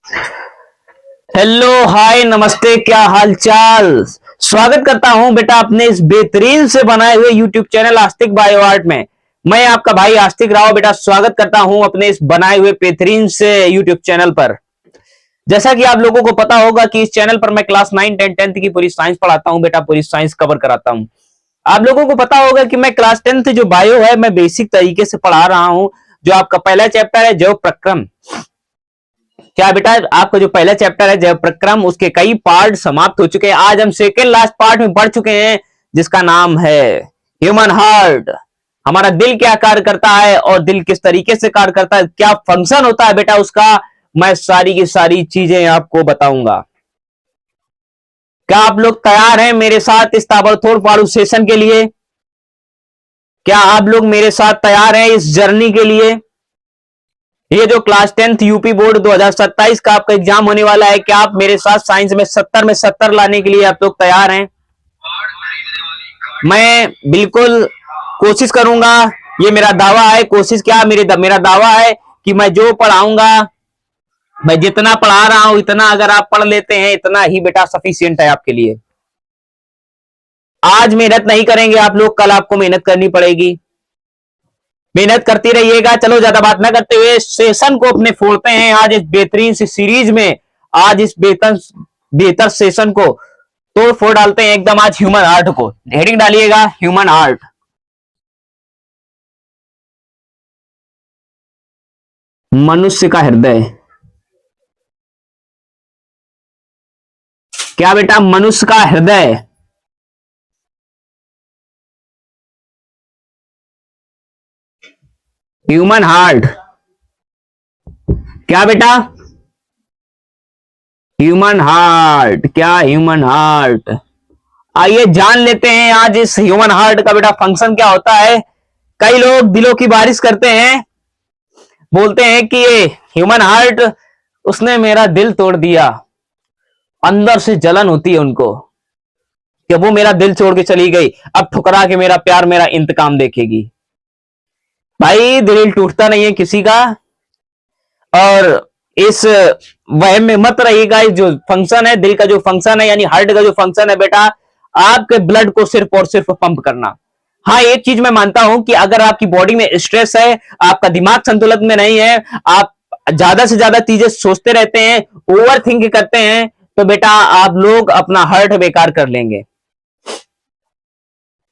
Hello hi नमस्ते, क्या हाल चाल। स्वागत करता हूं बेटा अपने इस बेहतरीन से बनाए हुए यूट्यूब चैनल आस्तिक बायो आर्ट में। मैं आपका भाई आस्तिक राव बेटा स्वागत करता हूं अपने इस बनाए हुए बेहतरीन से यूट्यूब चैनल पर। जैसा कि आप लोगों को पता होगा कि इस चैनल पर मैं क्लास 9 10 10th की पूरी साइंस पढ़ाता हूं बेटा, पूरी साइंस कवर कराता हूं। आप लोगों को पता होगा कि मैं क्लास 10th जो बायो है मैं बेसिक तरीके से पढ़ा रहा हूं। जो आपका पहला चैप्टर है जैव प्रक्रम, क्या बेटा आपका जो पहला चैप्टर है जैव प्रक्रम, उसके कई पार्ट समाप्त हो चुके हैं। आज हम सेकेंड लास्ट पार्ट में बढ़ चुके हैं जिसका नाम है ह्यूमन हार्ट। हमारा दिल क्या कार्य करता है और दिल किस तरीके से कार्य करता है, क्या फंक्शन होता है बेटा उसका, मैं सारी की सारी चीजें आपको बताऊंगा। क्या आप लोग तैयार हैं मेरे साथ इस ताबड़तोड़ पाड़ू सेशन के लिए? क्या आप लोग मेरे साथ तैयार हैं इस जर्नी के लिए? ये जो क्लास 10th यूपी बोर्ड 2027 का आपका एग्जाम होने वाला है, क्या आप मेरे साथ साइंस में 70 में 70 लाने के लिए आप लोग तैयार हैं? मैं बिल्कुल कोशिश करूंगा, ये मेरा दावा है। कोशिश क्या, मेरा दावा है कि मैं जो पढ़ाऊंगा, मैं जितना पढ़ा रहा हूं इतना अगर आप पढ़ लेते हैं इतना ही बेटा सफिशियंट है आपके लिए। आज मेहनत नहीं करेंगे आप लोग, कल आपको मेहनत करनी पड़ेगी। मेहनत करती रहिएगा। चलो ज्यादा बात ना करते हुए सेशन को अपने फोड़ते हैं आज इस बेहतरीन सी सीरीज में। आज इस बेहतर सेशन को तोड़ फोड़ डालते हैं एकदम। आज ह्यूमन आर्ट को हेडिंग डालिएगा, ह्यूमन आर्ट। मनुष्य का हृदय। क्या बेटा? मनुष्य का हृदय। Human heart. क्या बेटा? Human heart. क्या ह्यूमन हार्ट? आइए जान लेते हैं आज इस ह्यूमन हार्ट का बेटा फंक्शन क्या होता है। कई लोग दिलों की बारिश करते हैं, बोलते हैं कि ये ह्यूमन हार्ट, उसने मेरा दिल तोड़ दिया। अंदर से जलन होती है उनको कि वो मेरा दिल छोड़ के चली गई, अब ठुकरा के मेरा प्यार मेरा इंतकाम देखेगी। भाई दिल टूटता नहीं है किसी का, और इस वहम में मत रहिएगा। इस जो फंक्शन है, दिल का जो फंक्शन है यानी हार्ट का जो फंक्शन है बेटा, आपके ब्लड को सिर्फ और सिर्फ पंप करना। हाँ एक चीज मैं मानता हूं कि अगर आपकी बॉडी में स्ट्रेस है, आपका दिमाग संतुलन में नहीं है, आप ज्यादा से ज्यादा चीजें सोचते रहते हैं, ओवर थिंक करते हैं, तो बेटा आप लोग अपना हार्ट बेकार कर लेंगे।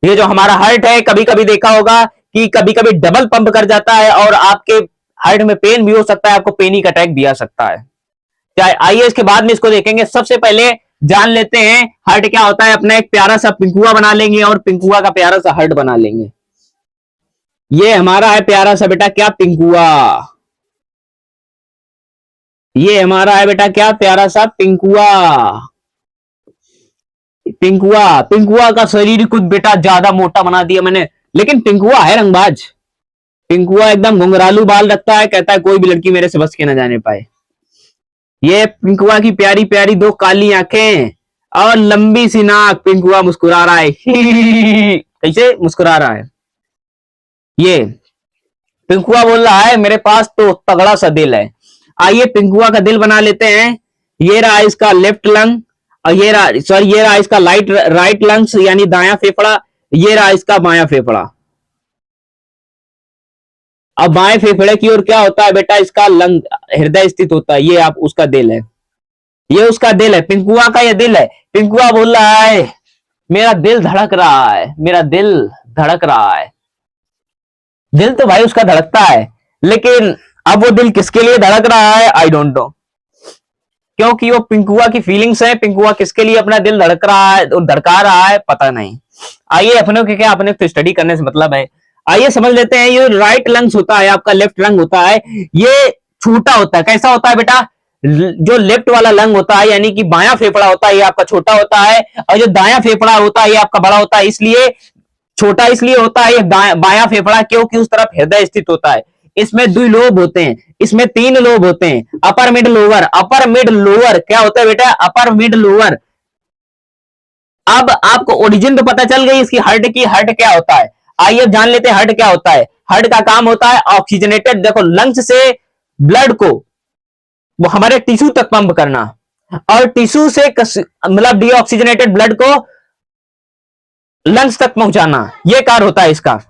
ये जो हमारा हार्ट है, कभी कभी देखा होगा कि कभी कभी डबल पंप कर जाता है और आपके हार्ट में पेन भी हो सकता है, आपको पेनिक अटैक भी आ सकता है। क्या आइए इसके बाद में इसको देखेंगे। सबसे पहले जान लेते हैं हार्ट क्या होता है। अपना एक प्यारा सा पिंकुआ बना लेंगे और पिंकुआ का प्यारा सा हार्ट बना लेंगे। ये हमारा है प्यारा सा बेटा क्या, पिंकुआ। ये हमारा है बेटा क्या, प्यारा सा पिंकुआ। पिंकुआ पिंकुआ का शरीर कुछ बेटा ज्यादा मोटा बना दिया मैंने, लेकिन पिंकुआ है रंगबाज। पिंकुआ एकदम घुंघरालू बाल रखता है, कहता है कोई भी लड़की मेरे से बच के ना जाने पाए। ये पिंकुआ की प्यारी प्यारी दो काली आंखें और लंबी सी नाक। पिंकुआ मुस्कुरा रहा है कैसे मुस्कुरा रहा है ये। पिंकुआ बोल रहा है मेरे पास तो तगड़ा सा दिल है। आइए पिंकुआ का दिल बना लेते हैं। ये रहा इसका लेफ्ट लंग, और ये रहा सॉरी ये रहा इसका राइट लंग्स यानी दाया फेफड़ा। ये रहा इसका बाया फेफड़ा। अब बाएं फेफड़े की ओर क्या होता है बेटा, इसका लंग हृदय स्थित होता है। ये आप उसका दिल है, ये उसका दिल है, पिंकुआ का ये दिल है। पिंकुआ बोल रहा है मेरा दिल धड़क रहा है, मेरा दिल धड़क रहा है। दिल तो भाई उसका धड़कता है, लेकिन अब वो दिल किसके लिए धड़क रहा है आई डोंट नो, क्योंकि वो पिंकुआ की फीलिंग्स है। पिंकुआ किसके लिए अपना दिल धड़क रहा है और धड़का रहा है पता नहीं। आइए अपने के क्या, अपने तो स्टडी करने से मतलब है। आइए समझ लेते हैं। ये राइट लंग्स होता है, आपका लेफ्ट लंग होता है, ये छोटा होता है। कैसा होता है बेटा, जो लेफ्ट वाला लंग होता है यानी कि बाया फेफड़ा होता है ये आपका छोटा होता है, और जो दाया फेफड़ा होता है ये आपका बड़ा होता है। इसलिए छोटा इसलिए होता है ये बाया फेफड़ा, क्योंकि उस तरफ हृदय स्थित होता है। इसमें दो लोब होते हैं, इसमें तीन लोब होते हैं, upper mid lower. Upper mid lower क्या होता है बेटा, अपर मिड लोअर। अब आपको ओरिजिन तो पता चल गई इसकी हार्ट की। हार्ट क्या होता है आइए अब जान लेते हैं। हार्ट क्या होता है। हार्ट का काम होता है ऑक्सीजनेटेड, देखो लंग्स से ब्लड को वो हमारे टिश्यू तक पंप करना, और टिश्यू से मतलब डीऑक्सीजनेटेड ब्लड को लंग्स तक पहुंचाना, ये कार्य होता है इसका।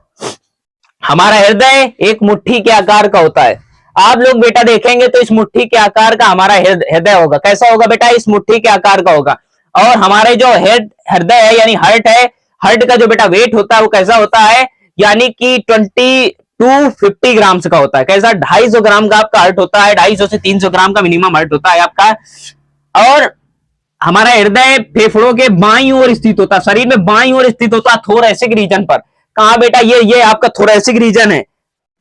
हमारा हृदय एक मुट्ठी के आकार का होता है। आप लोग बेटा देखेंगे तो इस मुट्ठी के आकार का हमारा हृदय होगा। कैसा होगा बेटा? इस मुट्ठी के आकार का होगा। और हमारे जो हृदय है यानी हार्ट है, हार्ट का जो बेटा वेट होता है वो कैसा होता है? यानी कि 20 to 50 ग्राम्स का होता है। कैसा? 250 ग्राम का आपका हार्ट होता है। 250 से 300 ग्राम का मिनिमम हार्ट होता है आपका। और हमारा हृदय फेफड़ों के बाईं ओर स्थित होता है, शरीर में बाईं ओर स्थित होता है, थोरैसिक रीजन पर। कहा बेटा? ये आपका थोरैसिक रीजन है,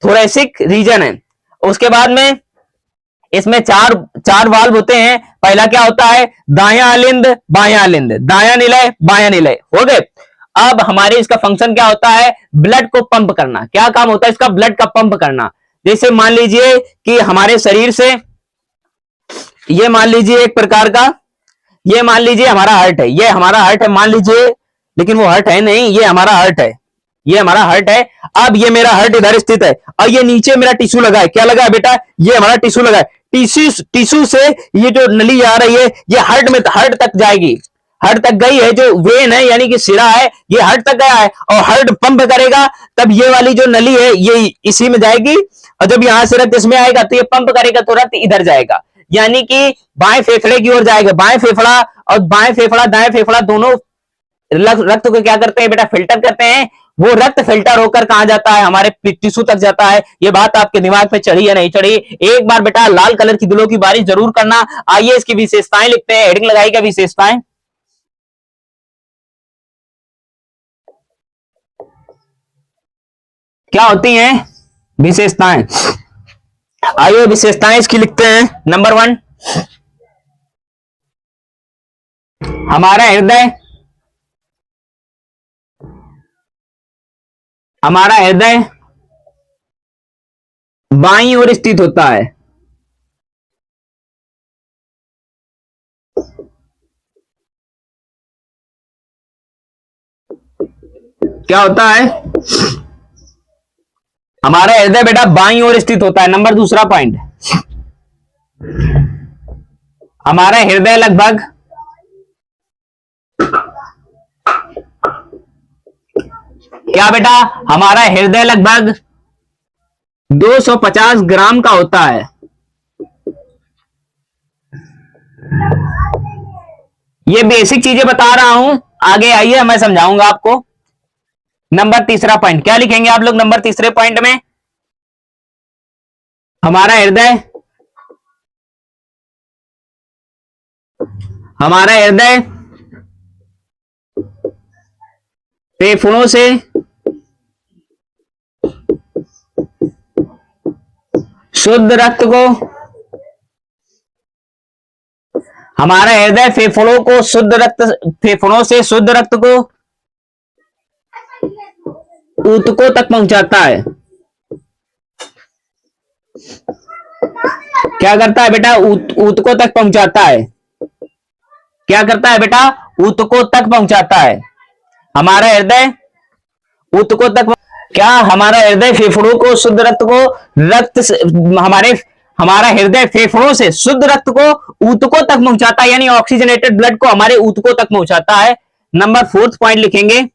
थोरैसिक रीजन है। उसके बाद में इसमें चार वाल्व होते हैं। पहला क्या होता है? दायां अलिंद, बायां अलिंद, दायां निलय, बायां निलय, हो गए। अब हमारे इसका फंक्शन क्या होता है? ब्लड को पंप करना। क्या काम होता है इसका? ब्लड का पंप करना। जैसे मान लीजिए कि हमारे शरीर से, ये मान लीजिए एक प्रकार का, ये मान लीजिए हमारा हार्ट है, ये हमारा हार्ट है मान लीजिए, लेकिन वो हार्ट है नहीं, ये हमारा हार्ट है, ये हमारा हार्ट है। अब ये मेरा हार्ट इधर स्थित है और ये नीचे मेरा टिश्यू लगा है। क्या लगा है बेटा? ये हमारा टिश्यू लगा है। टिश्यू से ये जो नली आ रही है ये हार्ट तक जाएगी। हार्ट तक गई है, जो वेन है यानी कि सिरा है, ये हार्ट तक गया है और हार्ट पंप करेगा, तब ये वाली जो नली है ये इसी में जाएगी, और जब यहां से रक्त इसमें आएगा तो ये पंप करेगा तो रक्त इधर जाएगा, यानी कि बाएं फेफड़े की ओर जाएगा। बाएं फेफड़ा और बाएं फेफड़ा, दाएं फेफड़ा दोनों रक्त को क्या करते हैं बेटा? फिल्टर करते हैं। वो रक्त फिल्टर होकर कहां जाता है? हमारे टिश्यू तक जाता है। ये बात आपके दिमाग में चढ़ी या नहीं चढ़ी? एक बार बेटा लाल कलर की दिलों की बारिश जरूर करना। आइए इसकी विशेषताएं लिखते हैं। हेडिंग लगाइएगा विशेषताएं। क्या होती हैं विशेषताएं? आइए विशेषताएं इसकी लिखते हैं। नंबर 1, हमारा हृदय बाईं ओर स्थित होता है। क्या होता है? हमारा हृदय बेटा बाईं ओर स्थित होता है। नंबर 2 पॉइंट, हमारा हृदय लगभग क्या बेटा? हमारा हृदय लगभग 250 ग्राम का होता है। ये बेसिक चीजें बता रहा हूं, आगे आइए मैं समझाऊंगा आपको। नंबर 3 पॉइंट क्या लिखेंगे आप लोग? नंबर 3 पॉइंट में हमारा हृदय फेफड़ों से शुद्ध रक्त को, हमारा हृदय फेफड़ों से शुद्ध रक्त को ऊतकों तक पहुंचाता है। क्या करता है बेटा? ऊतकों तक पहुंचाता है। क्या करता है बेटा? ऊतकों तक पहुंचाता है। हमारा हृदय ऊतकों तक, क्या हमारा हृदय फेफड़ों को शुद्ध रक्त को हमारा हृदय फेफड़ों से शुद्ध रक्त को ऊतकों तक पहुंचाता है, यानी ऑक्सीजनेटेड ब्लड को हमारे ऊतकों तक पहुंचाता है। नंबर 4 पॉइंट लिखेंगे,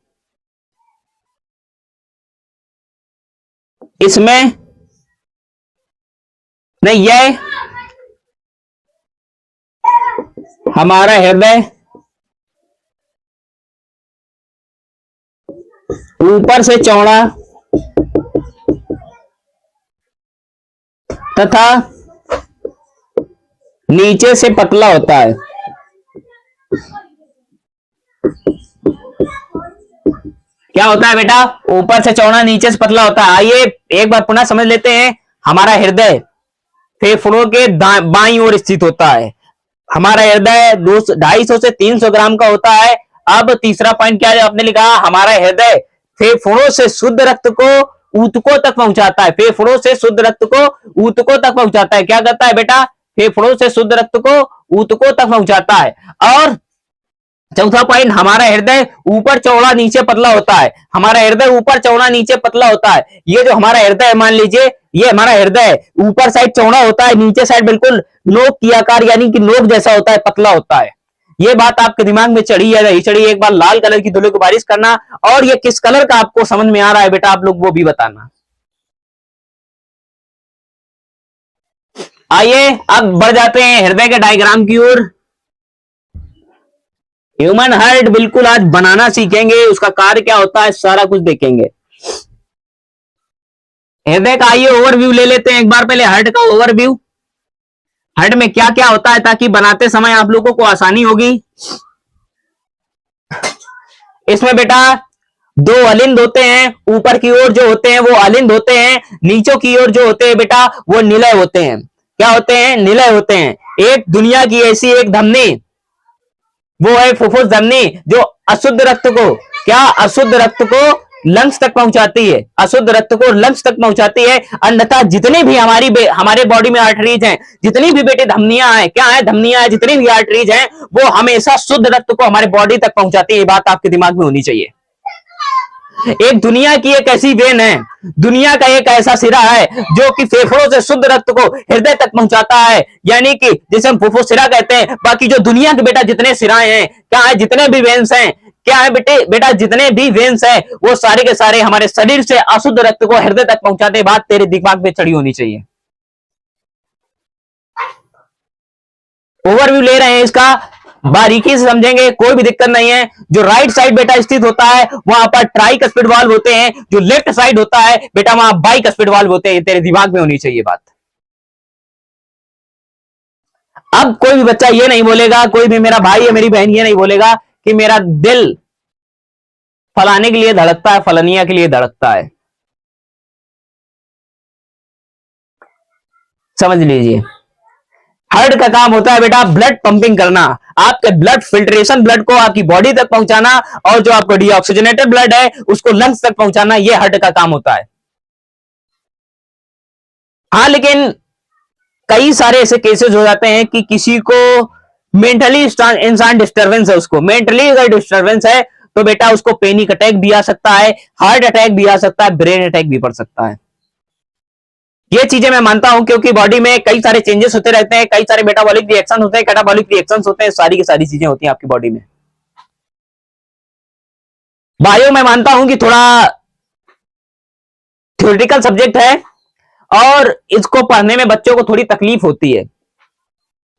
इसमें नहीं, यह हमारा हृदय ऊपर से चौड़ा तथा नीचे से पतला होता है। क्या होता है बेटा? ऊपर से चौड़ा, नीचे से पतला होता है। आइए एक बार पुनः समझ लेते हैं। हमारा हृदय फेफड़ों के बाईं ओर स्थित होता है। हमारा हृदय 250 से 300 ग्राम का होता है। अब 3 पॉइंट क्या है आपने लिखा? हमारा हृदय फेफड़ों से शुद्ध रक्त को ऊतकों तक पहुंचाता है। फेफड़ों से शुद्ध रक्त को ऊतकों तक पहुंचाता है। क्या करता है बेटा? फेफड़ों से शुद्ध रक्त को ऊतकों तक पहुंचाता है। और 4 पॉइंट, हमारा हृदय ऊपर चौड़ा नीचे पतला होता है। हमारा हृदय ऊपर चौड़ा नीचे पतला होता है। ये जो हमारा हृदय है मान लीजिए ये हमारा हृदय ऊपर साइड चौड़ा होता है, नीचे साइड बिल्कुल नोक की आकार यानी कि नोक जैसा होता है, पतला होता है। ये बात आपके दिमाग में चढ़ी या नहीं चढ़ी, एक बार लाल कलर की धुले को बारिश करना। और ये किस कलर का आपको समझ में आ रहा है बेटा, आप लोग वो भी बताना। आइए अब बढ़ जाते हैं हृदय के डायग्राम की ओर। ह्यूमन हार्ट बिल्कुल आज बनाना सीखेंगे, उसका कार्य क्या होता है सारा कुछ देखेंगे। हृदय का आइए ओवरव्यू ले लेते हैं एक बार, पहले हार्ट का ओवरव्यू। हार्ट में क्या क्या होता है ताकि बनाते समय आप लोगों को आसानी होगी। इसमें बेटा दो अलिंद होते हैं, ऊपर की ओर जो होते हैं वो अलिंद होते हैं, नीचों की ओर जो होते हैं बेटा वो निलय होते हैं। क्या होते हैं? निलय होते हैं। एक दुनिया की ऐसी एक धमनी, वो है फुफ्फुस धमनी, जो अशुद्ध रक्त को, क्या अशुद्ध रक्त को लंग्स तक पहुंचाती है, अशुद्ध रक्त को लंग्स तक पहुंचाती है। अन्यथा जितनी भी हमारे बॉडी में आर्टरीज हैं, जितनी भी बेटे धमनियां हैं, क्या है धमनियां हैं, जितनी भी आर्टरीज हैं, वो हमेशा शुद्ध रक्त को हमारे बॉडी तक पहुंचाती है। ये बात आपके दिमाग में होनी चाहिए। एक दुनिया की एक ऐसी वेन है, दुनिया का एक ऐसा सिरा है जो कि फेफड़ों से शुद्ध रक्त को हृदय तक पहुंचाता है, यानी कि जिसे हम फुफ्फुस सिरा कहते हैं। बाकी जो दुनिया के बेटा जितने सिराएं हैं, क्या है, जितने भी वेन्स हैं, क्या है बेटा जितने भी वेन्स हैं, वो सारे के सारे हमारे शरीर से अशुद्ध रक्त को हृदय तक पहुंचाते हैं। बात तेरे दिमाग में चढ़ी होनी चाहिए। ओवरव्यू ले रहे हैं इसका, बारीकी से समझेंगे, कोई भी दिक्कत नहीं है। जो राइट साइड बेटा स्थित होता है वहां पर ट्राइकस्पिड वाल्व होते हैं, जो लेफ्ट साइड होता है बेटा वहां बाइकस्पिड वाल्व होते हैं। तेरे दिमाग में होनी चाहिए बात। अब कोई भी बच्चा ये नहीं बोलेगा, कोई भी मेरा भाई या मेरी बहन ये नहीं बोलेगा कि मेरा दिल फलाने के लिए धड़कता है, फलनिया के लिए धड़कता है। समझ लीजिए, हार्ट का काम होता है बेटा ब्लड पंपिंग करना, आपके ब्लड फिल्ट्रेशन, ब्लड को आपकी बॉडी तक पहुंचाना, और जो आपको डीऑक्सीजनेटेड ब्लड है उसको लंग्स तक पहुंचाना। ये हार्ट का काम होता है। हाँ, लेकिन कई सारे ऐसे केसेस हो जाते हैं कि किसी को मेंटली इंसान डिस्टर्बेंस है, उसको मेंटली अगर डिस्टर्बेंस है तो बेटा उसको पैनिक अटैक भी आ सकता है, हार्ट अटैक भी आ सकता है, ब्रेन अटैक भी पड़ सकता है। ये चीजें मैं मानता हूं क्योंकि बॉडी में कई सारे चेंजेस होते रहते हैं, कई सारे मेटाबॉलिक रिएक्शन होते हैं, कैटाबॉलिक रिएक्शंस होते हैं, सारी की सारी चीजें होती हैं आपकी बॉडी में। बायो मैं मानता हूं कि थोड़ा थ्योरेटिकल सब्जेक्ट है और इसको पढ़ने में बच्चों को थोड़ी तकलीफ होती है।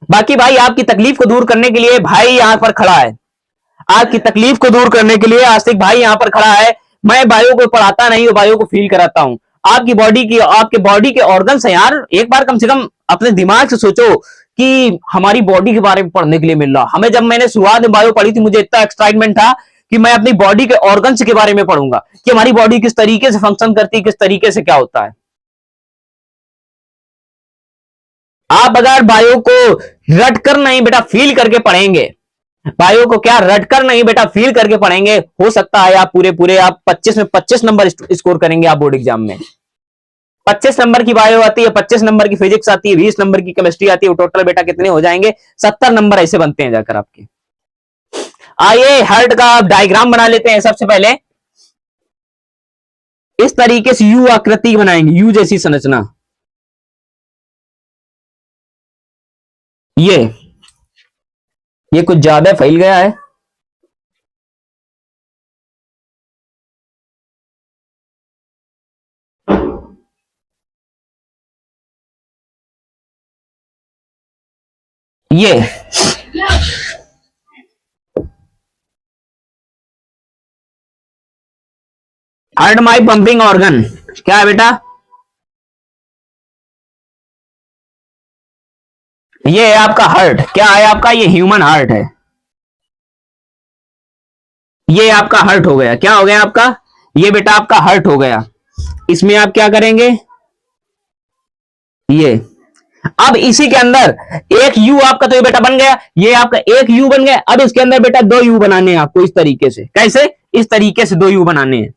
बाकी भाई आपकी तकलीफ को दूर करने के लिए भाई यहां पर खड़ा है, आपकी तकलीफ को दूर करने के लिए आस्तिक भाई यहां पर खड़ा है। मैं बायो को पढ़ाता नहीं हूं, बायो को फील कराता हूं। आपकी बॉडी की, आपके बॉडी के ऑर्गन्स हैं यार, एक बार कम से कम अपने दिमाग से सोचो कि हमारी बॉडी के बारे में पढ़ने के लिए मिल रहा। हमें जब मैंने शुरुआत में बायो पढ़ी थी मुझे इतना एक्साइटमेंट था कि मैं अपनी बॉडी के ऑर्गन्स के बारे में पढ़ूंगा, कि हमारी बॉडी किस तरीके से फंक्शन करती है, किस तरीके से क्या होता है। आप अगर बायो को रट कर नहीं बेटा फील करके पढ़ेंगे, बायो को क्या रट कर नहीं बेटा फील करके पढ़ेंगे, हो सकता है आप पूरे पूरे आप 25 में 25 नंबर स्कोर करेंगे आप बोर्ड एग्जाम में। 25 नंबर की बायो आती है, 25 नंबर की फिजिक्स आती है, 20 नंबर की केमिस्ट्री आती है, टोटल बेटा कितने हो जाएंगे? 70 नंबर ऐसे बनते हैं जाकर आपके। आइए हार्ट का डायग्राम बना लेते हैं। सबसे पहले इस तरीके से यू आकृति बनाएंगे, यू जैसी संरचना। ये कुछ ज्यादा फैल गया है। ये हार्ट माई पंपिंग ऑर्गन क्या है बेटा? ये है आपका हार्ट। क्या है आपका? ये ह्यूमन हार्ट है। ये आपका हार्ट हो गया। क्या हो गया आपका? ये बेटा आपका हार्ट हो गया। इसमें आप क्या करेंगे? ये अब इसी के अंदर एक यू आपका, तो ये बेटा बन गया, ये आपका एक यू बन गया। अब इसके अंदर बेटा दो यू बनाने हैं आपको इस तरीके से। कैसे? इस तरीके से दो यू बनाने हैं।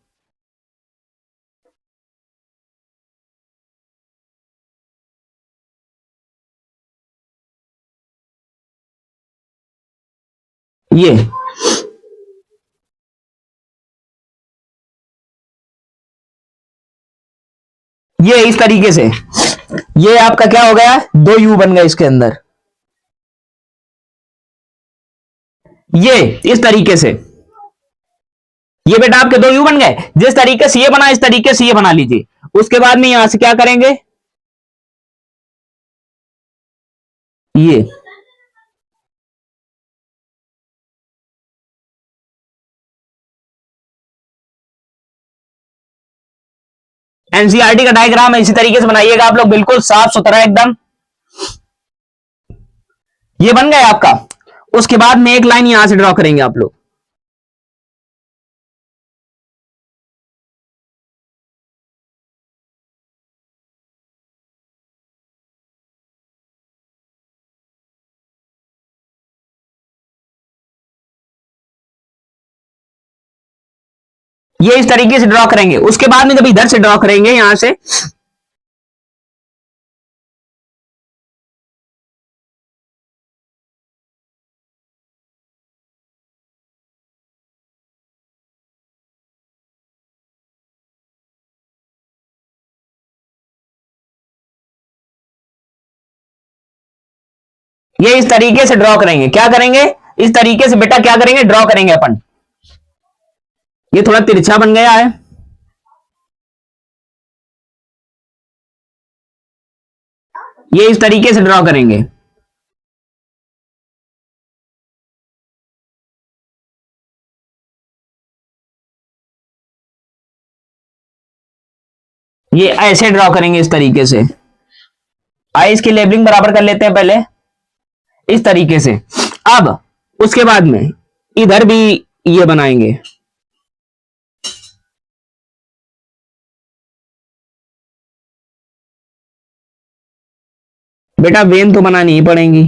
ये ये इस तरीके से, ये आपका क्या हो गया, दो यू बन गए इसके अंदर, ये इस तरीके से, ये बेटा आपके दो यू बन गए। जिस तरीके से ये बना इस तरीके से ये बना लीजिए। उसके बाद में यहां से क्या करेंगे, ये एनसीईआरटी का डायग्राम है, इसी तरीके से बनाइएगा आप लोग, बिल्कुल साफ सुथरा एकदम। ये बन गया आपका। उसके बाद में एक लाइन यहां से ड्रॉ करेंगे आप लोग, ये इस तरीके से ड्रॉ करेंगे। उसके बाद में जब इधर से ड्रॉ करेंगे यहां से, ये इस तरीके से ड्रॉ करेंगे। क्या करेंगे, इस तरीके से बेटा क्या करेंगे, ड्रॉ करेंगे अपन। ये थोड़ा तिरछा बन गया है, ये इस तरीके से ड्रॉ करेंगे। ये ऐसे ड्रॉ करेंगे इस तरीके से। आइए इसकी लेबलिंग बराबर कर लेते हैं पहले, इस तरीके से। अब उसके बाद में इधर भी ये बनाएंगे। बेटा वेन तो बनानी ही पड़ेंगी।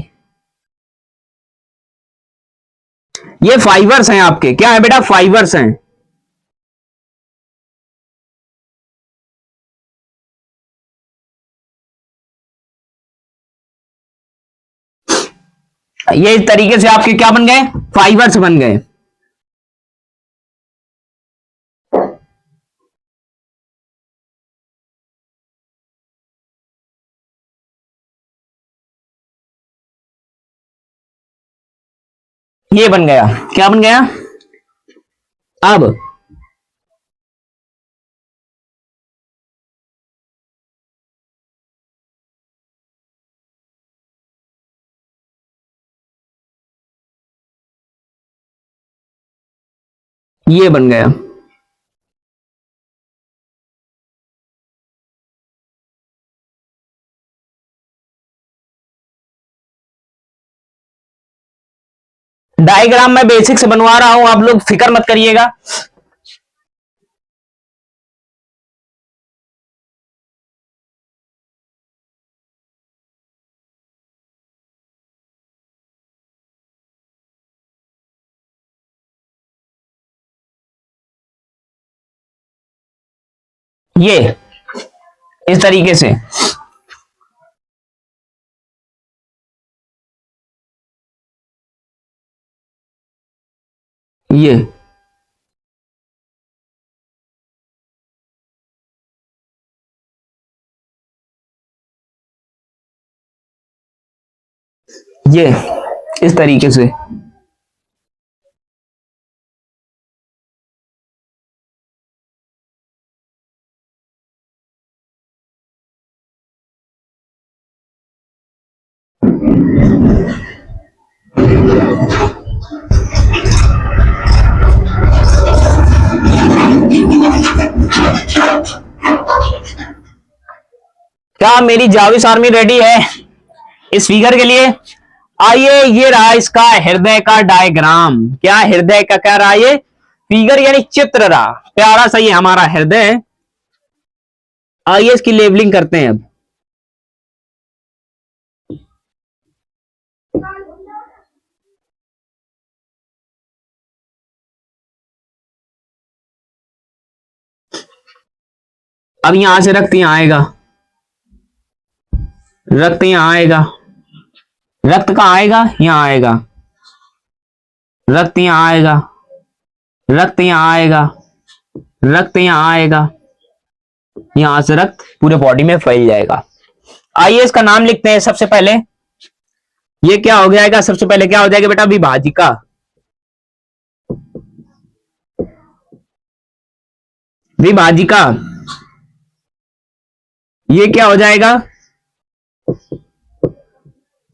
ये फाइबर्स हैं आपके, क्या है बेटा, फाइबर्स हैं। ये इस तरीके से आपके क्या बन गए, फाइबर्स बन गए। ये बन गया, क्या बन गया। अब ये बन गया। डायग्राम मैं बेसिक से बनवा रहा हूं, आप लोग फिक्र मत करिएगा। ये इस तरीके से, ये ये इस तरीके से, क्या मेरी जाविस आर्मी रेडी है इस फिगर के लिए। आइए ये रहा इसका हृदय का डायग्राम। क्या हृदय का क्या रहा, ये फिगर यानी चित्र रहा, प्यारा सा ये हमारा हृदय। आइए इसकी लेबलिंग करते हैं अब। अब यहां से रक्त यहां आएगा, रक्त यहां आएगा, रक्त कहां आएगा, यहां आएगा, रक्त यहां आएगा, रक्त यहां आएगा, रक्त यहां आएगा, यहां से रक्त पूरे बॉडी में फैल जाएगा। आइए इसका नाम लिखते हैं। सबसे पहले ये क्या हो जाएगा, सबसे पहले क्या हो जाएगा बेटा, विभाजिका। विभाजिका। ये क्या हो जाएगा,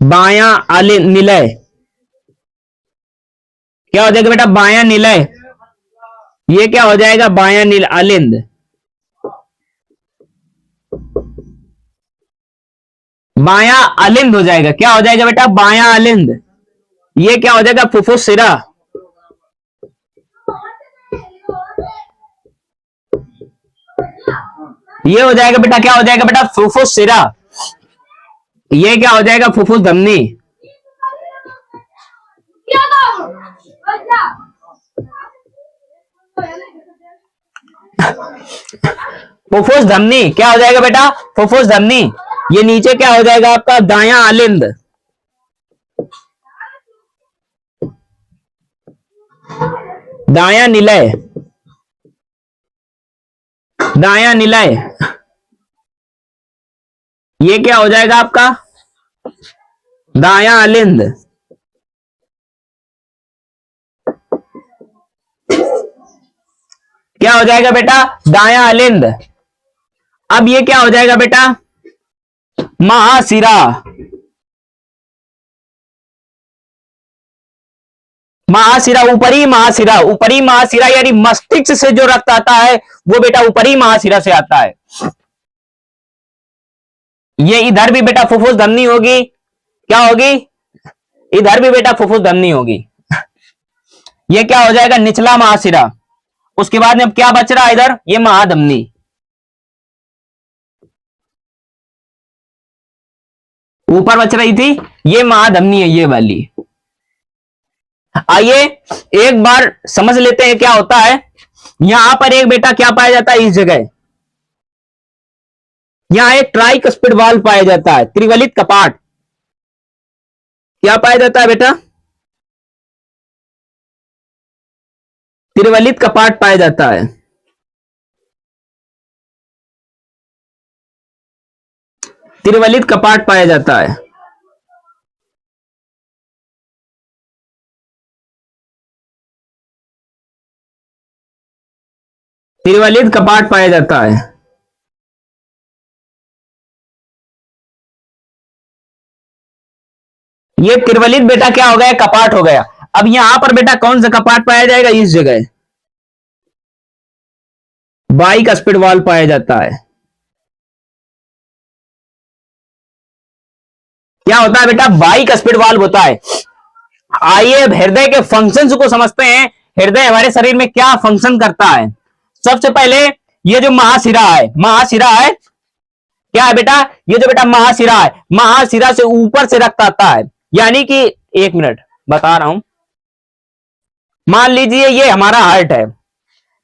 बायां निलय। क्या हो जाएगा बेटा, बायां निलय। ये क्या हो जाएगा, बायां अलिंद। बायां अलिंद हो जाएगा। क्या हो जाएगा बेटा, बायां अलिंद। ये क्या हो जाएगा, फुफ्फुस सिरा। ये हो जाएगा बेटा, क्या हो जाएगा बेटा, फुफ्फुस सिरा। ये क्या हो जाएगा, फुफ्फुस धमनी। फुफ्फुस धमनी क्या हो जाएगा बेटा, फुफ्फुस धमनी। ये नीचे क्या हो जाएगा आपका, दायां अलिंद। दायां निलय। दायां निलय। ये क्या हो जाएगा आपका, दायां अलिंद। क्या हो जाएगा बेटा, दायां अलिंद। अब ये क्या हो जाएगा बेटा, महाशिरा। महाशिरा, ऊपरी महाशिरा। ऊपरी महाशिरा यानी मस्तिष्क से जो रक्त आता है वो बेटा ऊपरी महाशिरा से आता है। ये इधर भी बेटा फुफ्फुस धमनी होगी। क्या होगी, इधर भी बेटा फुफ्फुस धमनी होगी। ये क्या हो जाएगा, निचला महाशिरा। उसके बाद में अब क्या बच रहा है इधर, ये महाधमनी। ऊपर बच रही थी ये महाधमनी है, ये वाली। आइए एक बार समझ लेते हैं क्या होता है। यहां पर एक बेटा क्या पाया जाता है, इस जगह यहां एक ट्राइकस्पिड वाल्व पाया जाता है, त्रिवलित कपाट। क्या पाया जाता है बेटा, त्रिवलित कपाट पाया जाता है। त्रिवलित कपाट पाया जाता है। त्रिवलित कपाट पाया जाता है। ये त्रिवलित बेटा क्या हो गया, कपाट हो गया। अब यहां पर बेटा कौन सा कपाट पाया जाएगा, इस जगह बाइकस्पिड वाल्व पाया जाता है। क्या होता है बेटा, बाइकस्पिड वाल्व होता है। आइए अब हृदय के फंक्शंस को समझते हैं। हृदय हमारे शरीर में क्या फंक्शन करता है। सबसे पहले ये जो महाशिरा है, महाशिरा है, क्या है बेटा, ये जो बेटा महाशिरा है, महाशिरा से ऊपर से रक्त आता है। यानी कि एक मिनट बता रहा हूं, मान लीजिए ये हमारा हार्ट है,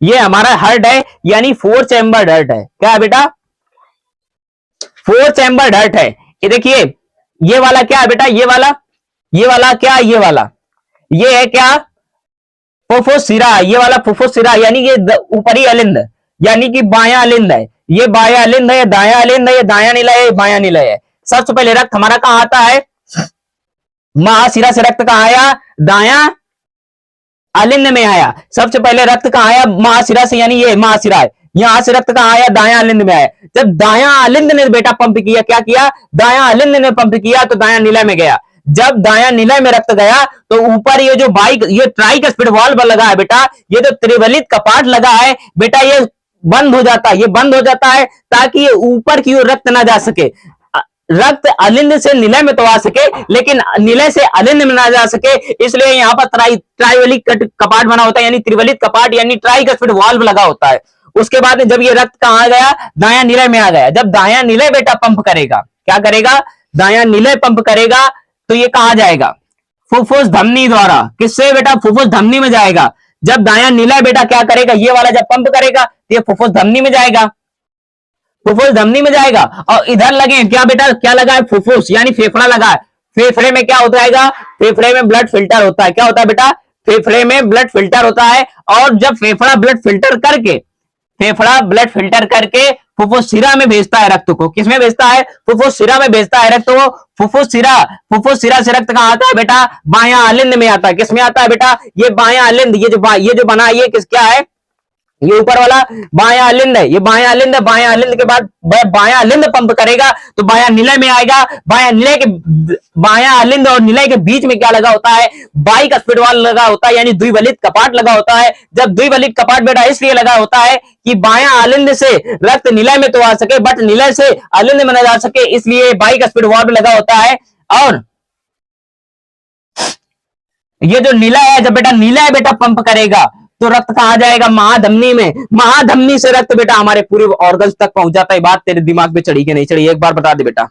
ये हमारा हार्ट है, यानी 4 चैम्बर्ड हार्ट है। क्या है बेटा, 4 चैम्बर्ड हार्ट है। ये देखिए ये वाला क्या है बेटा, ये वाला, ये वाला क्या, ये वाला, ये है क्या, फुफ्फुस सिरा। ये वाला फुफ्फुस सिरा यानी ये ऊपरी अलिंद, यानी कि बायां अलिंद है। ये बायां अलिंद है, ये दायां अलिंद है, ये दायां निलय है, बायां निलय है। सबसे पहले रक्त हमारा कहां आता है, महाशिरा से रक्त कहां आया, दायां अलिंद में आया। सबसे पहले रक्त कहां आया, महाशिरा से, यानी ये महाशिरा है। यहां से रक्त कहां आया, दायां अलिंद में आया। जब दायां अलिंद ने बेटा पंप किया, क्या किया, दायां अलिंद ने पंप किया तो दायां निलय में गया। जब दायां निलय में रक्त गया तो ऊपर ये जो बाइक, ये ट्राइकस्पिड वाल्व लगा है बेटा, ये जो त्रिवलित कपाट लगा है बेटा, ये बंद हो जाता है। ये बंद हो जाता है ताकि ये ऊपर की ओर रक्त ना जा सके। रक्त अलिंद से निलय में तो आ सके, लेकिन निलय से अलिंद में ना जा सके, इसलिए यहां पर ट्राइवलिक कपाट बना होता है, यानी त्रिवलित कपाट, यानी ट्राइकस्पिड वाल्व लगा होता है। उसके बाद जब ये रक्त कहां गया, दायां निलय में आ गया। जब दायां निलय बेटा पंप करेगा, क्या करेगा, दायां निलय पंप करेगा तो ये कहां जाएगा, फुफ्फुस धमनी द्वारा। किससे बेटा, फुफ्फुस धमनी में जाएगा। जब दायां निलय बेटा क्या करेगा, ये वाला जब पंप करेगा तो ये फुफ्फुस धमनी में जाएगा, फुफ्फुस धमनी में जाएगा। और इधर लगे क्या बेटा, क्या लगा है, फुफ्फुस यानी फेफड़ा लगा है। फेफड़े में क्या होता है, फेफड़े में ब्लड फिल्टर होता है। क्या होता है बेटा, फेफड़े में ब्लड फिल्टर होता है। और जब फेफड़ा ब्लड फिल्टर करके फेफड़ा ब्लड फिल्टर करके फुफ्फुस में भेजता है रक्त को। किसमें भेजता है? फुफ्फुस में भेजता है रक्त को। फुफ्फुस से रक्त कहां आता है बेटा? बायां आलिंद में आता है। किसमें आता है बेटा? ये बायां आलिंद, ये जो बना, ये किस क्या है? ये ऊपर वाला बायां आलिंद है। ये बायां आलिंद है। बायां आलिंद के बाद बायां आलिंद पंप करेगा तो बायां निलय में आएगा। बायां आलिंद और निलय के बीच में क्या लगा होता है? बाइक स्पीड वाल्व लगा होता है, यानी द्विवलित कपाट लगा होता है। जब द्विवलित कपाट बेटा इसलिए लगा होता है कि बायां आलिंद से रक्त निलय में तो आ सके, बट निलय से आलिंद में न जा सके, इसलिए बाइक स्पीड वाल्व लगा होता है। और ये जो नीला है, जब बेटा नीला है बेटा पंप करेगा तो रक्त कहां जाएगा? महाधमनी में। महाधमनी से रक्त बेटा हमारे पूरे ऑर्गन्स तक पहुंच जाता है। बात तेरे दिमाग में चढ़ी कि नहीं चढ़ी? एक बार बता दे बेटा।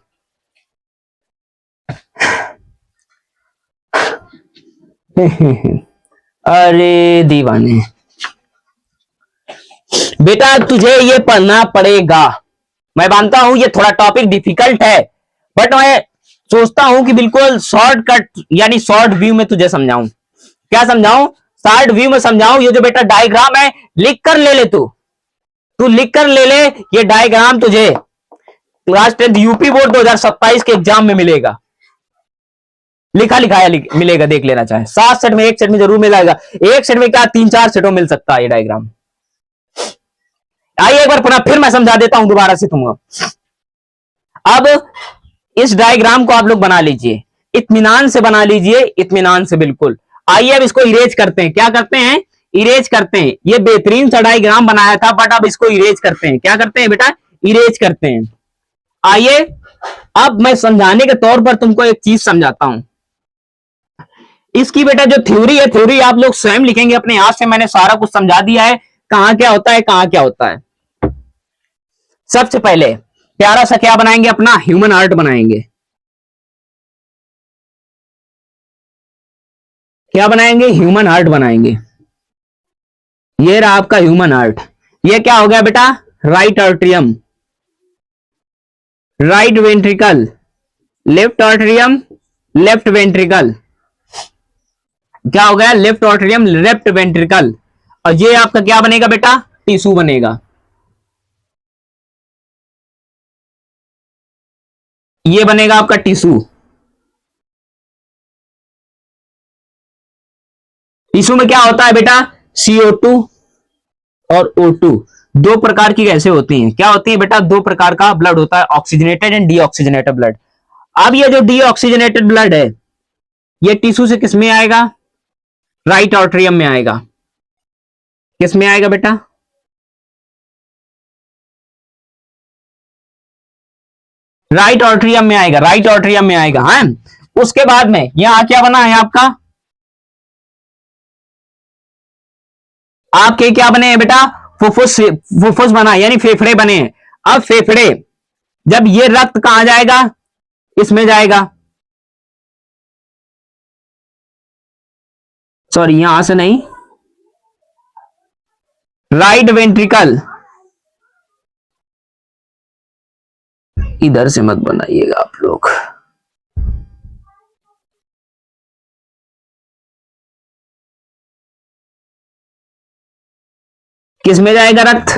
अरे दीवाने, बेटा तुझे ये पढ़ना पड़ेगा। मैं मानता हूं ये थोड़ा टॉपिक डिफिकल्ट है, बट मैं सोचता हूं कि बिल्कुल शॉर्टकट यानी शॉर्ट व्यू में तुझे समझाऊं। क्या समझाऊं? शॉर्ट व्यू में समझाऊं। ये जो बेटा डायग्राम है लिख कर ले तू लिख कर ले ये डायग्राम तुझे क्लास 10 यूपी बोर्ड 2027 के एग्जाम में मिलेगा। लिखा लिखाया मिलेगा, देख लेना चाहे। 7 सेट में, 1 सेट में जरूर मिलेगा। 1 सेट में क्या 3-4 सेटों मिल सकता है ये डायग्राम। आइए एक बार पुनः फिर मैं समझा देता हूं दोबारा से तुमको। अब इस डायग्राम को आप लोग बना लीजिए, इत्मीनान से बना लीजिए, इत्मीनान से बिल्कुल। आइए अब इसको इरेज करते हैं। क्या करते हैं? इरेज करते हैं। ये बेहतरीन सा डायग्राम बनाया था, बट अब इसको इरेज करते हैं। क्या करते हैं बेटा? इरेज करते हैं। आइए अब मैं समझाने के तौर पर तुमको एक चीज समझाता हूं। इसकी बेटा जो थ्योरी है, थ्योरी आप लोग स्वयं लिखेंगे अपने हाथ से। मैंने सारा कुछ समझा दिया है, कहां क्या होता है, कहां क्या होता है। सबसे पहले प्यारा सा क्या बनाएंगे? अपना ह्यूमन हार्ट बनाएंगे। क्या बनाएंगे? ह्यूमन हार्ट बनाएंगे। ये रहा आपका ह्यूमन हार्ट। ये क्या हो गया बेटा? Right atrium, right ventricle, left atrium, left ventricle. क्या हो गया? Left atrium, left ventricle. और ये आपका क्या बनेगा बेटा? टिश्यू बनेगा। ये बनेगा आपका टिश्यू। टिश्यू में क्या होता है बेटा? CO2 और O2, दो प्रकार की गैसें होती हैं। क्या होती है बेटा? दो प्रकार का ब्लड होता है, ऑक्सीजनेटेड एंड डीऑक्सीजनेटेड ब्लड। अब ये जो डीऑक्सीजनेटेड ब्लड है, ये टिश्यू से किस में आएगा? राइट आर्टरियम में आएगा। किस में आएगा बेटा? राइट आर्टरियम में आएगा, राइट आर्टरियम में आएगा। हाँ, उसके बाद में यहां क्या बना है आपका? आपके क्या बने हैं बेटा? फुफ्फुस बना, यानी फेफड़े बने हैं। अब फेफड़े, जब ये रक्त कहां जाएगा? इसमें जाएगा। सॉरी, यहां से नहीं, राइट वेंट्रिकल। इधर से मत बनाइएगा आप लोग। किस में जाएगा रक्त?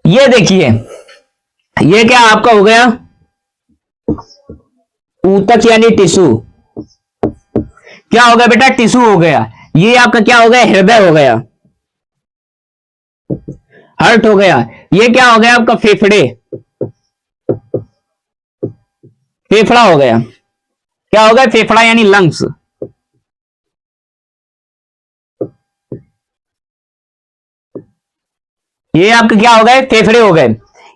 ये देखिए, ये क्या आपका हो गया? ऊतक यानी टिश्यू। क्या हो गया बेटा? टिश्यू हो गया। ये आपका क्या हो गया? हृदय हो गया, हार्ट हो गया। ये क्या हो गया आपका? फेफड़े, फेफड़ा हो गया। क्या हो गया? फेफड़ा यानी लंग्स। ये आपके क्या हो गए? फेफड़े हो गए।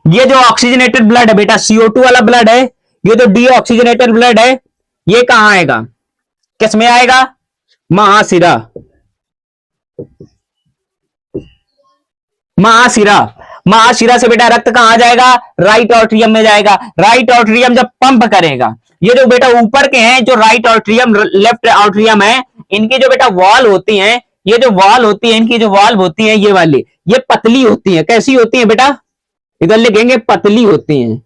ये जो ऑक्सीजनेटेड ब्लड है बेटा, CO2 वाला ब्लड है, ये जो डीऑक्सीजनेटेड ब्लड है, ये कहां आएगा? किस में आएगा? महाशिरा, महाशिरा। महाशिरा से बेटा रक्त कहां जाएगा? राइट आर्टरियम में जाएगा। राइट आर्टरियम जब पंप करेगा, ये जो बेटा ऊपर के हैं, जो राइट आर्टरियम लेफ्ट आर्टरियम है, इनकी जो बेटा वॉल होती हैं, ये जो वॉल होती है, इनकी जो वॉल्व होती है, ये वाली, ये पतली होती हैं। कैसी होती हैं बेटा? इधर लिखेंगे पतली होती हैं।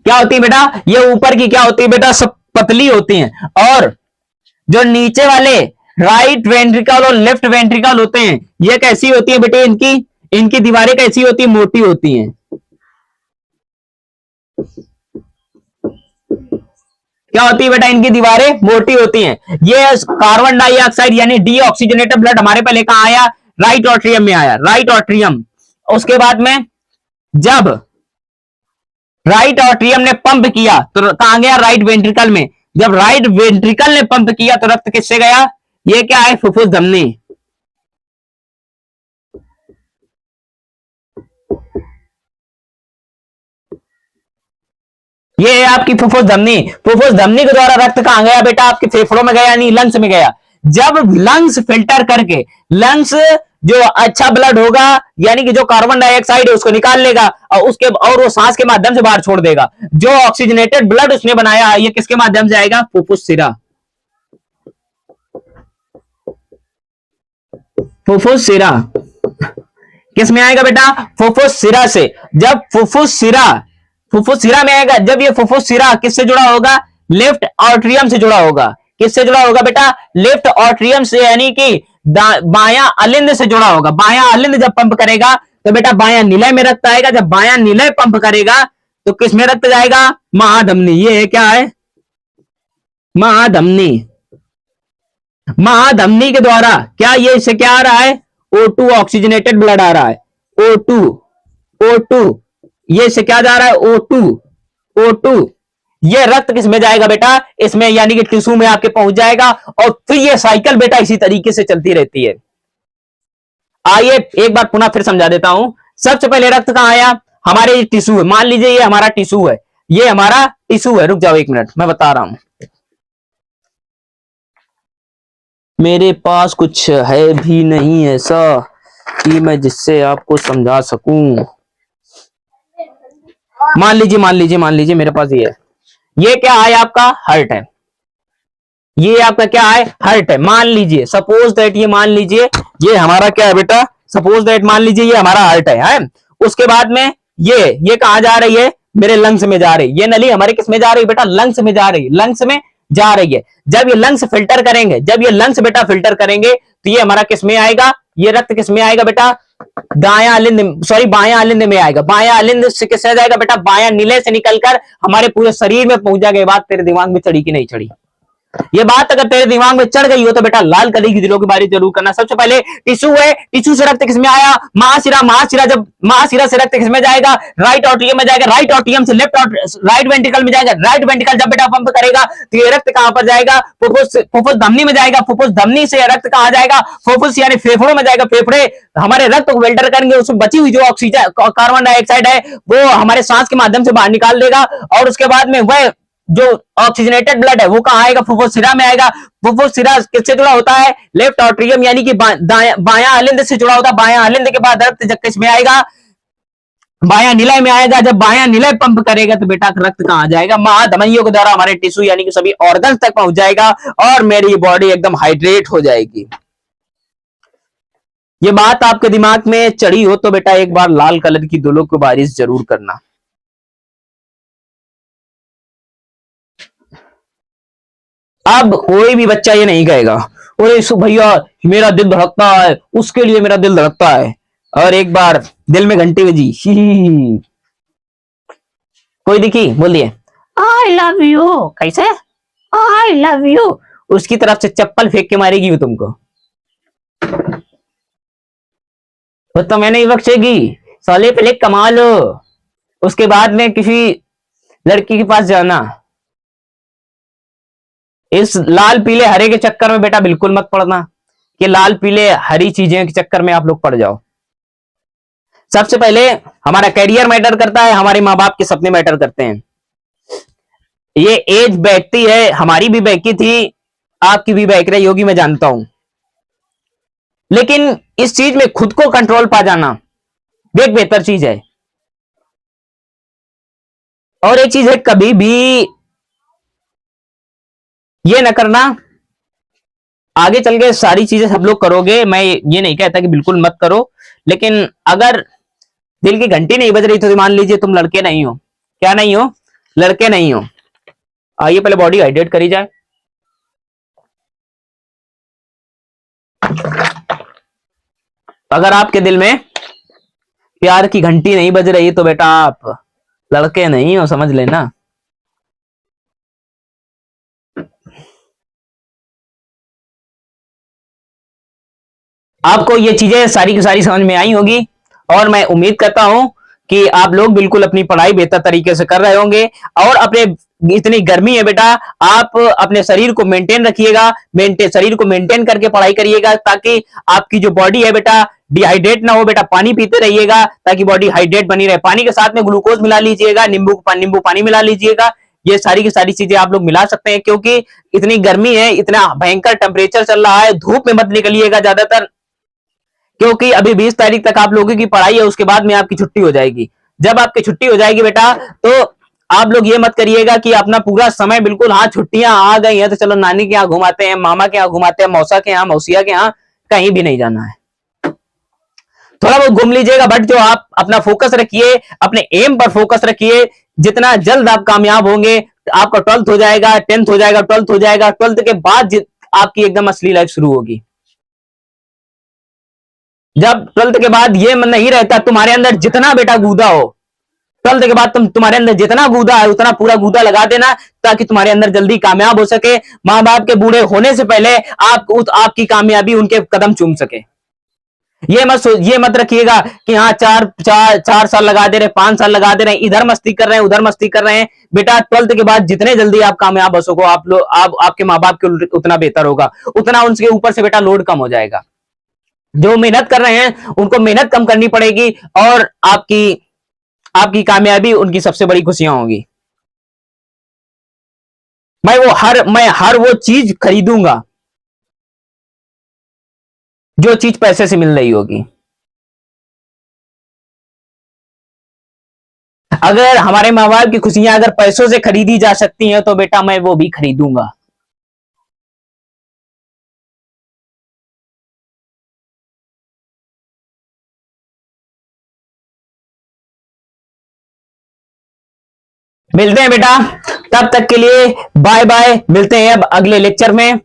क्या होती है बेटा? ये ऊपर की क्या होती है बेटा? सब पतली होती हैं। और जो नीचे वाले राइट वेंट्रिकल और लेफ्ट वेंट्रिकल होते हैं, ये कैसी होती है बेटे? इनकी इनकी दीवारें कैसी होती है? मोटी होती हैं। क्या होती है बेटा? इनकी दीवारें मोटी होती हैं। ये कार्बन डाइऑक्साइड यानी डीऑक्सीजनेटेड ब्लड हमारे पहले कहां आया? राइट ऑट्रियम में आया, राइट ऑट्रियम। उसके बाद में जब राइट ऑट्रियम ने पंप किया तो कहां गया? राइट वेंट्रिकल में। जब राइट वेंट्रिकल ने पंप किया तो रक्त किससे गया? ये क्या है? फुफ्फुस धमनी। ये है आपकी फुफ्फुस धमनी। फुफ्फुस धमनी के द्वारा रक्त कहां गया बेटा? आपके फेफड़ों में गया, नहीं लंग्स में गया। जब लंग्स फिल्टर करके लंग्स जो अच्छा ब्लड होगा यानी कि जो कार्बन डाइऑक्साइड है उसको निकाल लेगा और वो सांस के माध्यम से बाहर छोड़ देगा। जो ऑक्सीजनेटेड ब्लड उसने बनाया ये किसके माध्यम से आएगा? फुफ्फुस सिरा। फुफ्फुस सिरा किस में आएगा बेटा? फुफ्फुस सिरा से। जब फुफ्फुस सिरा में आएगा, जब ये फुफ्फुस सिरा किससे जुड़ा होगा? लेफ्ट ऑट्रियम से जुड़ा होगा। किससे जुड़ा होगा बेटा? लेफ्ट ऑट्रियम से, यानी कि बायां अलिंद से जुड़ा होगा। बायां अलिंद जब पंप करेगा तो बेटा बायां निलय में रक्त आएगा। जब बायां निलय पंप करेगा तो किस में रक्त जाएगा? महाधमनी। ये है क्या है? महाधमनी। महाधमनी के द्वारा क्या ये इससे क्या आ रहा है? O2 ऑक्सीजनेटेड ब्लड आ रहा है। O2 O2 ये से क्या जा रहा है? O2 O2 ये रक्त किस में जाएगा बेटा? इसमें यानी कि टिश्यू में आपके पहुंच जाएगा और फिर ये साइकिल बेटा इसी तरीके से चलती रहती है। आइए एक बार पुनः फिर समझा देता हूं। सबसे पहले रक्त कहां आया? हमारे टिश्यू है। मान लीजिए ये हमारा टिश्यू है, ये हमारा टिश्यू है। रुक जाओ एक मिनट, मैं बता रहा हूं। मेरे पास कुछ है भी नहीं ऐसा कि मैं जिससे आपको समझा सकूं। मान लीजिए मेरे पास ये है। ये क्या है? आपका हार्ट है। ये आपका क्या है? हार्ट है। मान लीजिए, सपोज दैट, ये मान लीजिए ये हमारा क्या है बेटा? सपोज दैट मान लीजिए ये हमारा हार्ट है। उसके बाद में ये कहां जा रही है? मेरे लंग्स में जा रही है। ये नली हमारे किस में जा रही है बेटा? लंग्स में जा रही है। लंग्स में जा रही है। जब ये लंग्स फिल्टर करेंगे, जब ये लंग्स बेटा फिल्टर करेंगे तो ये हमारा किस में आएगा? ये रक्त किस में आएगा बेटा? दायां अलिंद, सॉरी बायां अलिंद में आएगा। बायां अलिंद से किससे जाएगा बेटा? बायां नीले से निकलकर हमारे पूरे शरीर में पहुंच जाएगा। ये बात तेरे दिमाग में चढ़ी कि नहीं चढ़ी? ये बात अगर तेरे दिमाग में चढ़ गई हो तो बेटा लाल कली की दिलों की बारी जरूर करना। सबसे पहले टिश्यू है, टिश्यू से रक्त किसमें आया? महाशिरा। महाशिरा, जब महाशिरा से रक्त किसमें जाएगा? राइट ऑट्रियम में जाएगा। राइट ऑट्रियम से राइट वेंट्रिकल में जाएगा। राइट वेंट्रिकल जब बेटा पंप करेगा तो ये रक्त कहां पर जाएगा? फुफ्फुस धमनी में जाएगा। फुफ्फुस धमनी से रक्त कहां जाएगा? फुफ्फुस यानी फेफड़ों में जाएगा। फेफड़े हमारे रक्त को फिल्टर करेंगे, उसमें बची हुई जो ऑक्सीजन कार्बन डाइऑक्साइड है वो हमारे सांस के माध्यम से बाहर निकाल देगा और उसके बाद में वह जो ऑक्सीजनेटेड ब्लड है वो कहां आएगा? फुफ्फुस सिरा में आएगा। फुफ्फुस सिरा किससे जुड़ा होता है? लेफ्ट ऑट्रियम यानी कि बायां अलिंद से जुड़ा होता है। बायां अलिंद के बाद रक्त जब किस में आएगा? बायां निलय में आएगा। जब बायां निलय पंप करेगा तो बेटा रक्त कहां जाएगा? महाधमनियों के द्वारा हमारे टिश्यू यानी कि सभी ऑर्गन्स तक पहुंच जाएगा और मेरी बॉडी एकदम हाइड्रेट हो जाएगी। ये बात आपके दिमाग में चढ़ी हो तो बेटा एक बार लाल कलर की धूलों की बारिश जरूर करना। अब कोई भी बच्चा ये नहीं कहेगा अरे भैया मेरा दिल धड़कता है, उसके लिए मेरा दिल धड़कता है। और एक बार दिल में घंटी बजी, ही कोई दिखी, बोल दिए आई लव यू। कैसे? I love you. उसकी तरफ से चप्पल फेंक के मारेगी वो तुमको, वो तो मैं नहीं बख्शेगी। साले पहले कमा लो, उसके बाद में किसी लड़की के पास जाना। इस लाल पीले हरे के चक्कर में बेटा बिल्कुल मत पड़ना कि लाल पीले हरी चीजें के चक्कर में आप लोग पड़ जाओ। सबसे पहले हमारा कैरियर मैटर करता है, हमारे माँ बाप के सपने मैटर करते हैं। ये एज बैठती है, हमारी भी बैठी थी, आपकी भी बैठ रही होगी, मैं जानता हूं। लेकिन इस चीज में खुद को कंट्रोल पा जाना एक बेहतर चीज है। और एक चीज है, कभी भी ये न करना आगे चल के सारी चीजें सब लोग करोगे, मैं ये नहीं कहता कि बिल्कुल मत करो, लेकिन अगर दिल की घंटी नहीं बज रही तो मान लीजिए तुम लड़के नहीं हो। क्या नहीं हो? लड़के नहीं हो। आइए पहले बॉडी हाइड्रेट करी जाए। अगर आपके दिल में प्यार की घंटी नहीं बज रही तो बेटा आप लड़के नहीं हो, समझ लेना। आपको ये चीजें सारी की सारी समझ में आई होगी, और मैं उम्मीद करता हूं कि आप लोग बिल्कुल अपनी पढ़ाई बेहतर तरीके से कर रहे होंगे। और अपने, इतनी गर्मी है बेटा, आप अपने शरीर को मेंटेन रखिएगा, शरीर को मेंटेन करके पढ़ाई करिएगा, ताकि आपकी जो बॉडी है बेटा डिहाइड्रेट ना हो। बेटा पानी पीते रहिएगा ताकि बॉडी हाइड्रेट बनी रहे। पानी के साथ में ग्लूकोज मिला लीजिएगा, नींबू पानी मिला लीजिएगा। ये सारी की सारी चीजें आप लोग मिला सकते हैं, क्योंकि इतनी गर्मी है, इतना भयंकर टेम्परेचर चल रहा है। धूप में मत निकलिएगा ज्यादातर, क्योंकि अभी 20 तारीख तक आप लोगों की पढ़ाई है, उसके बाद में आपकी छुट्टी हो जाएगी। जब आपकी छुट्टी हो जाएगी बेटा, तो आप लोग ये मत करिएगा कि अपना पूरा समय बिल्कुल, हाँ छुट्टियां आ गई हैं तो चलो नानी के यहाँ घुमाते हैं, मामा के यहाँ घुमाते हैं, मौसा के यहाँ, मौसिया के यहाँ, कहीं भी नहीं जाना है। थोड़ा बहुत घूम लीजिएगा, बट जो आप अपना फोकस रखिए, अपने एम पर फोकस रखिए। जितना जल्द आप कामयाब होंगे, आपका 12th हो जाएगा, 10th हो जाएगा, 12th हो जाएगा, 12th के बाद आपकी एकदम असली लाइफ शुरू होगी। जब 12th के बाद ये मन नहीं रहता, तुम्हारे अंदर जितना बेटा गूदा हो, 12th के बाद तुम्हारे अंदर जितना गूदा है उतना पूरा गूदा लगा देना, ताकि तुम्हारे अंदर जल्दी कामयाब हो सके। माँ बाप के बूढ़े होने से पहले आपकी कामयाबी उनके कदम चूम सके। ये मत रखिएगा कि हाँ 4 साल लगा दे रहे, 5 साल लगा दे रहे, इधर मस्ती कर रहे हैं, उधर मस्ती कर रहे हैं। बेटा 12th के बाद जितने जल्दी आप कामयाब हो सको, आप लोग, आपके माँ बाप के उतना बेहतर होगा, उतना उनके ऊपर से बेटा लोड कम हो जाएगा। जो मेहनत कर रहे हैं उनको मेहनत कम करनी पड़ेगी, और आपकी आपकी कामयाबी उनकी सबसे बड़ी खुशियां होगी। मैं हर वो चीज खरीदूंगा जो चीज पैसे से मिल रही होगी। अगर हमारे माँ बाप की खुशियां अगर पैसों से खरीदी जा सकती हैं तो बेटा मैं वो भी खरीदूंगा। मिलते हैं बेटा, तब तक के लिए बाय बाय। मिलते हैं अब अगले लेक्चर में।